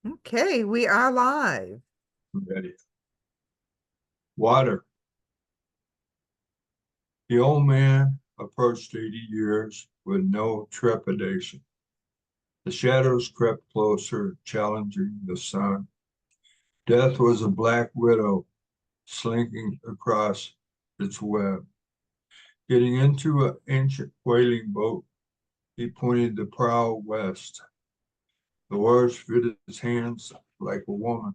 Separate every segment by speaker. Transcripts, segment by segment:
Speaker 1: Okay, we are live.
Speaker 2: Ready. Water. The old man approached 80 years with no trepidation. The shadows crept closer, challenging the sun. Death was a black widow slinking across its web. Getting into an ancient whaling boat, he pointed the prow west. The oars fit his hands like a woman.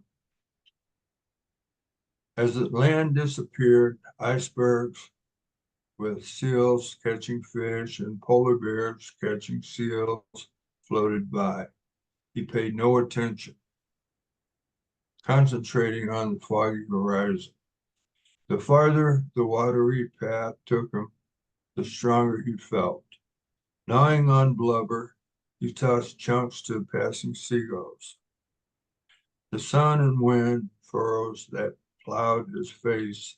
Speaker 2: As the land disappeared, icebergs with seals catching fish and polar bears catching seals floated by. He paid no attention, concentrating on the foggy horizon. The farther the watery path took him, the stronger he felt. Gnawing on blubber, he tossed chunks to passing seagulls. The sun and wind furrows that plowed his face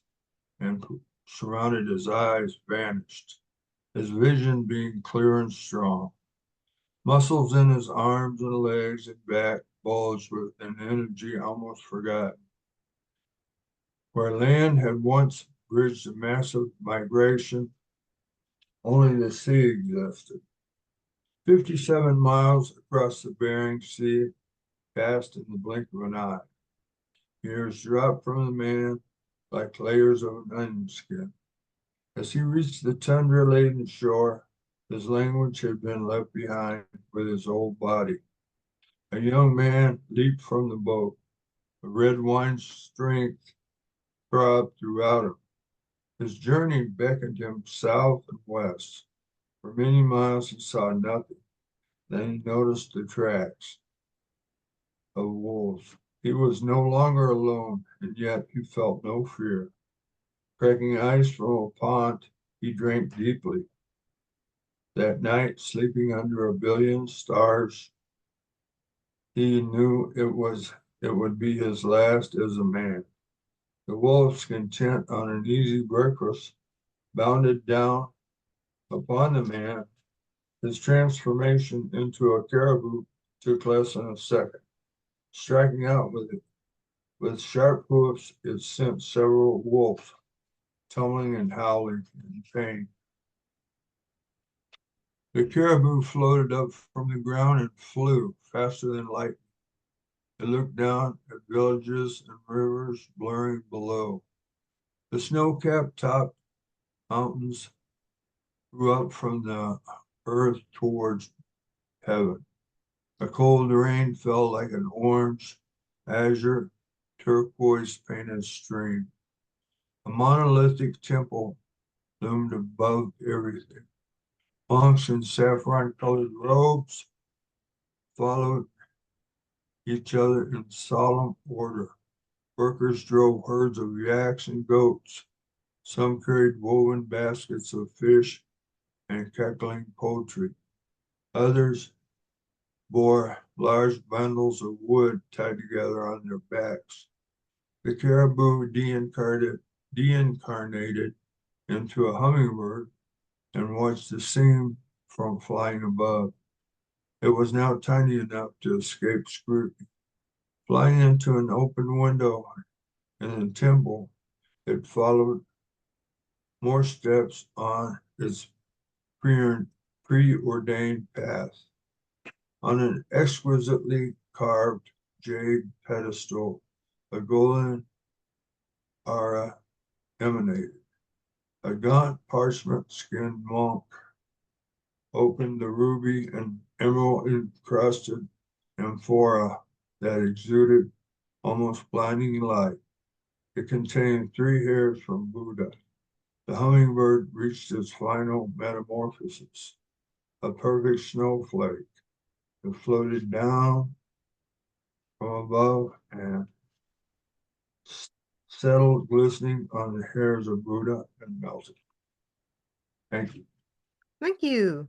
Speaker 2: and surrounded his eyes vanished, his vision being clear and strong. Muscles in his arms and legs and back bulged with an energy almost forgotten. Where land had once bridged a massive migration, only the sea existed. 57 miles across the Bering Sea passed in the blink of an eye. Years dropped from the man like layers of an onion skin. As he reached the tundra-laden shore, his language had been left behind with his old body. A young man leaped from the boat. A red wine strength throbbed throughout him. His journey beckoned him south and west. For many miles he saw nothing. Then he noticed the tracks of wolves. He was no longer alone, and yet he felt no fear. Cracking ice from a pond, he drank deeply. That night, sleeping under a billion stars, he knew it would be his last as a man. The wolves, content on an easy breakfast, bounded down upon the man. His transformation into a caribou took less than a second. Striking out with sharp hoofs, it sent several wolves tumbling and howling in pain. The caribou floated up from the ground and flew faster than light. It looked down at villages and rivers blurring below. The snow-capped top mountains grew up from the earth towards heaven. A cold rain fell like an orange, azure, turquoise painted stream. A monolithic temple loomed above everything. Monks in saffron colored robes followed each other in solemn order. Workers drove herds of yaks and goats. Some carried woven baskets of fish and cackling poultry. Others bore large bundles of wood tied together on their backs. The caribou deincarnated into a hummingbird and watched the scene from flying above. It was now tiny enough to escape scrutiny. Flying into an open window in the temple, it followed more steps on its preordained path. On an exquisitely carved jade pedestal, a golden aura emanated. A gaunt parchment-skinned monk opened the ruby and emerald-encrusted amphora that exuded almost blinding light. It contained 3 hairs from Buddha. The hummingbird reached its final metamorphosis, a perfect snowflake. It floated down from above and settled glistening on the hairs of Buddha and melted. Thank you.
Speaker 1: Thank you.